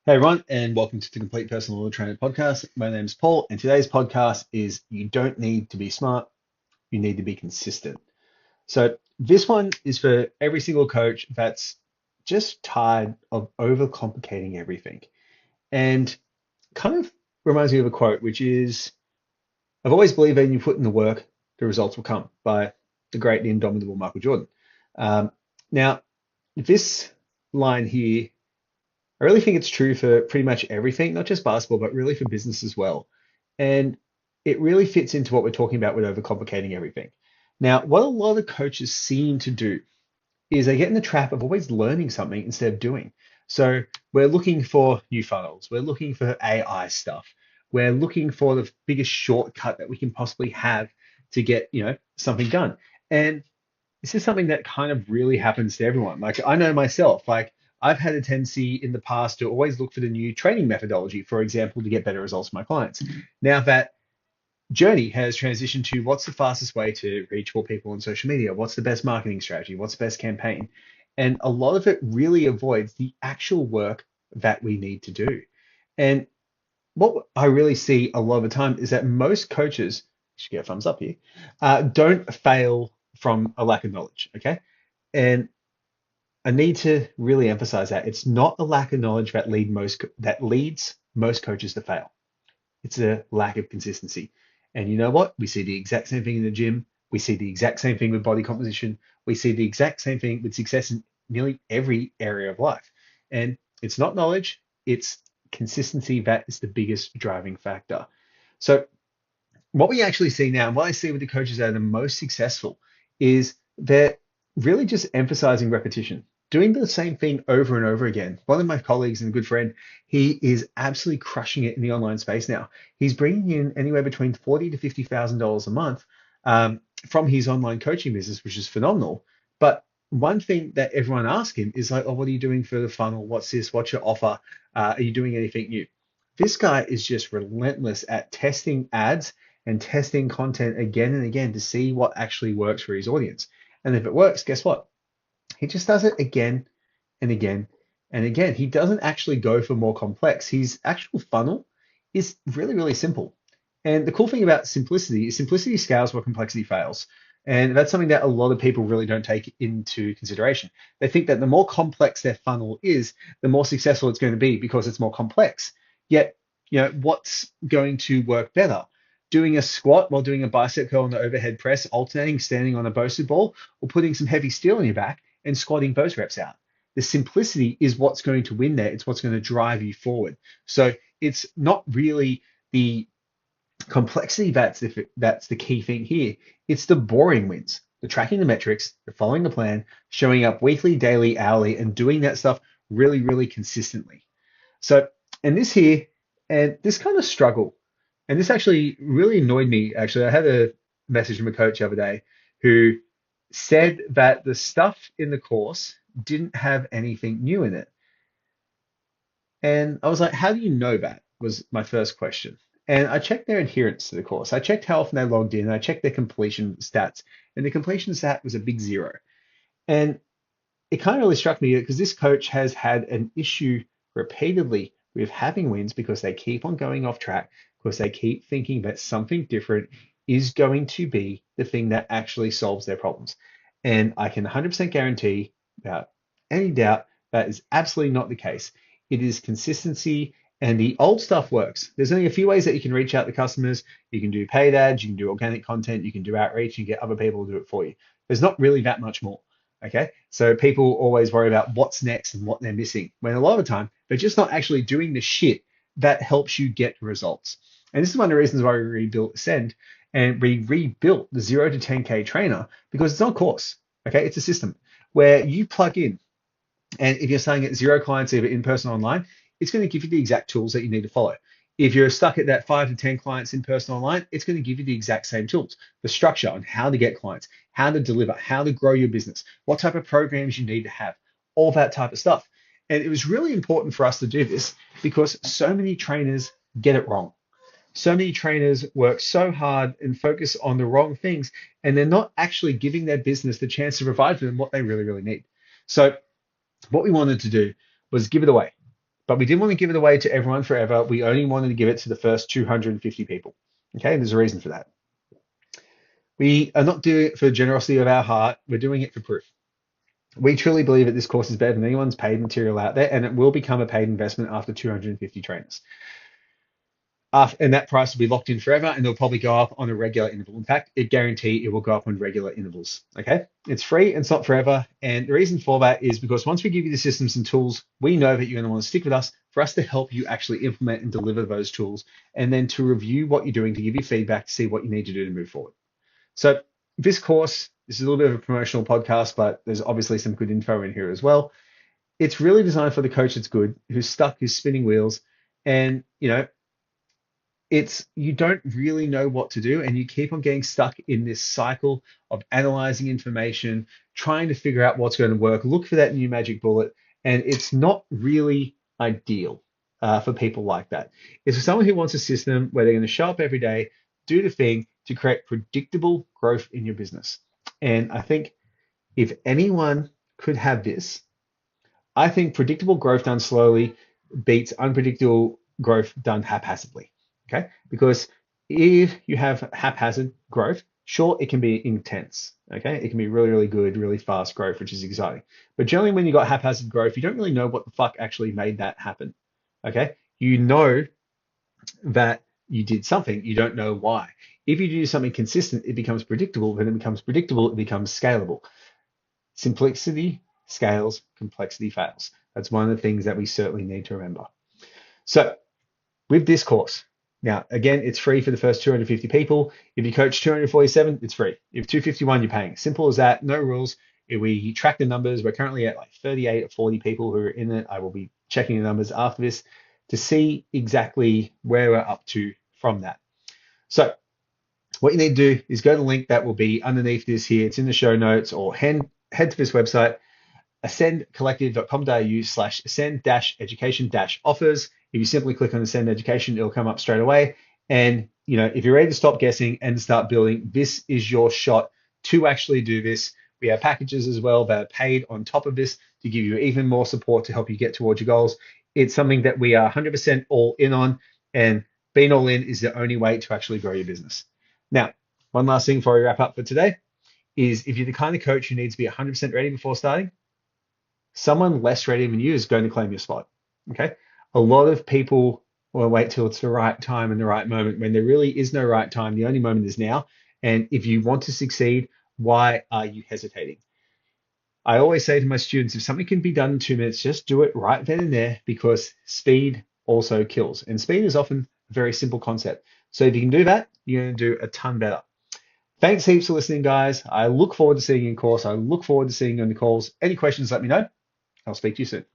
Hey everyone, and welcome to the Complete Personal Trainer podcast. My name is Paul, and today's podcast is You Don't Need to Be Smart, You Need to Be Consistent. So, this one is for every single coach that's just tired of overcomplicating everything. And kind of reminds me of a quote, which is I've always believed that when you put in the work, the results will come, by the great and indomitable Michael Jordan. Um, Now, this line here I really think it's true for pretty much everything, not just basketball, but really for business as well. And it really fits into what we're talking about with overcomplicating everything. Now, what a lot of coaches seem to do is they get in the trap of always learning something instead of doing. So we're looking for new funnels, we're looking for AI stuff, we're looking for the biggest shortcut that we can possibly have to get, something done. And this is something that kind of really happens to everyone. Like I know myself, like I've had a tendency in the past to always look for the new training methodology, for example, to get better results for my clients. Now that journey has transitioned to what's the fastest way to reach more people on social media? What's the best marketing strategy? What's the best campaign? And a lot of it really avoids the actual work that we need to do. And what I really see a lot of the time is that most coaches, should get a thumbs up here, don't fail from a lack of knowledge. Okay. And I need to really emphasize that it's not a lack of knowledge that leads most coaches to fail. It's a lack of consistency. And you know what? We see the exact same thing in the gym. We see the exact same thing with body composition. We see the exact same thing with success in nearly every area of life. And it's not knowledge, it's consistency that is the biggest driving factor. So what we actually see now, and what I see with the coaches that are the most successful, is they're really just emphasizing repetition, doing the same thing over and over again. One of my colleagues and a good friend, he is absolutely crushing it in the online space now. He's bringing in anywhere between $40,000 to $50,000 a month from his online coaching business, which is phenomenal. But one thing that everyone asks him is like, "Oh, what are you doing for the funnel? What's this? What's your offer? Are you doing anything new?" This guy is just relentless at testing ads and testing content again and again to see what actually works for his audience. And if it works, guess what? He just does it again and again and again. He doesn't actually go for more complex. His actual funnel is really, really simple. And the cool thing about simplicity is simplicity scales where complexity fails. And that's something that a lot of people really don't take into consideration. They think that the more complex their funnel is, the more successful it's going to be because it's more complex. Yet, what's going to work better? Doing a squat while doing a bicep curl on the overhead press, alternating standing on a BOSU ball, or putting some heavy steel on your back and squatting those reps out. The simplicity is what's going to win there. It's what's going to drive you forward. So it's not really the complexity that's the key thing here. It's the boring wins, the tracking the metrics, the following the plan, showing up weekly, daily, hourly, and doing that stuff really, really consistently. So, and this here, and this kind of struggle, and this actually really annoyed me. Actually, I had a message from a coach the other day who said that the stuff in the course didn't have anything new in it. And I was like, how do you know that? Was my first question. And I checked their adherence to the course. I checked how often they logged in. I checked their completion stats, and the completion stat was a big zero. And it kind of really struck me because this coach has had an issue repeatedly with having wins because they keep on going off track, because they keep thinking that something different is going to be the thing that actually solves their problems. And I can 100% guarantee, without any doubt, that is absolutely not the case. It is consistency, and the old stuff works. There's only a few ways that you can reach out to customers. You can do paid ads, you can do organic content, you can do outreach, you can get other people to do it for you. There's not really that much more. Okay, so people always worry about what's next and what they're missing, when a lot of the time they're just not actually doing the shit that helps you get results. And this is one of the reasons why we rebuilt Ascend and we rebuilt the 0 to 10K trainer, because it's not a course. Okay, it's a system where you plug in, and if you're saying at zero clients, either in person or online, it's going to give you the exact tools that you need to follow. If you're stuck at that 5 to 10 clients in person or online, it's going to give you the exact same tools, the structure on how to get clients, how to deliver, how to grow your business, what type of programs you need to have, all that type of stuff. And it was really important for us to do this because so many trainers get it wrong. So many trainers work so hard and focus on the wrong things, and they're not actually giving their business the chance to provide for them what they really, really need. So what we wanted to do was give it away. but we didn't want to give it away to everyone forever. We only wanted to give it to the first 250 people. Okay, and there's a reason for that. We are not doing it for the generosity of our heart. We're doing it for proof. We truly believe that this course is better than anyone's paid material out there, and it will become a paid investment after 250 trainers. And that price will be locked in forever, and it'll probably go up on a regular interval. In fact, it guarantee it will go up on regular intervals. Okay, it's free and it's not forever. And the reason for that is because once we give you the systems and tools, we know that you're going to want to stick with us for us to help you actually implement and deliver those tools, and then to review what you're doing, to give you feedback, to see what you need to do to move forward. So this course, this is a little bit of a promotional podcast, but there's obviously some good info in here as well. It's really designed for the coach that's good, who's stuck, who's spinning wheels, and you don't really know what to do, and you keep on getting stuck in this cycle of analyzing information, trying to figure out what's going to work, look for that new magic bullet, and it's not really ideal for people like that. It's for someone who wants a system where they're going to show up every day, do the thing to create predictable growth in your business. And I think if anyone could have this, I think predictable growth done slowly beats unpredictable growth done haphazardly. Okay, because if you have haphazard growth, sure, it can be intense. Okay, it can be really, really good, really fast growth, which is exciting. But generally, when you got haphazard growth, you don't really know what the fuck actually made that happen. Okay, you know that you did something, you don't know why. If you do something consistent, it becomes predictable. When it becomes predictable, it becomes scalable. Simplicity scales, complexity fails. That's one of the things that we certainly need to remember. So with this course, now, again, it's free for the first 250 people. If you coach 247, it's free. If 251, you're paying. Simple as that, no rules. If we track the numbers, we're currently at like 38 or 40 people who are in it. I will be checking the numbers after this to see exactly where we're up to from that. So what you need to do is go to the link that will be underneath this here. It's in the show notes, or head to this website, ascendcollective.com.au/ascend-education-offers. If you simply click on Ascend Education, it'll come up straight away. And if you're ready to stop guessing and start building, this is your shot to actually do this. We have packages as well that are paid on top of this to give you even more support to help you get towards your goals. It's something that we are 100% all in on, and being all in is the only way to actually grow your business. Now, one last thing before we wrap up for today is, if you're the kind of coach who needs to be 100% ready before starting, someone less ready than you is going to claim your spot. Okay. A lot of people will wait till it's the right time and the right moment, when there really is no right time. The only moment is now. And if you want to succeed, why are you hesitating? I always say to my students, if something can be done in 2 minutes, just do it right then and there, because speed also kills. And speed is often a very simple concept. So if you can do that, you're going to do a ton better. Thanks heaps for listening, guys. I look forward to seeing you in course. I look forward to seeing you on the calls. Any questions, let me know. I'll speak to you soon.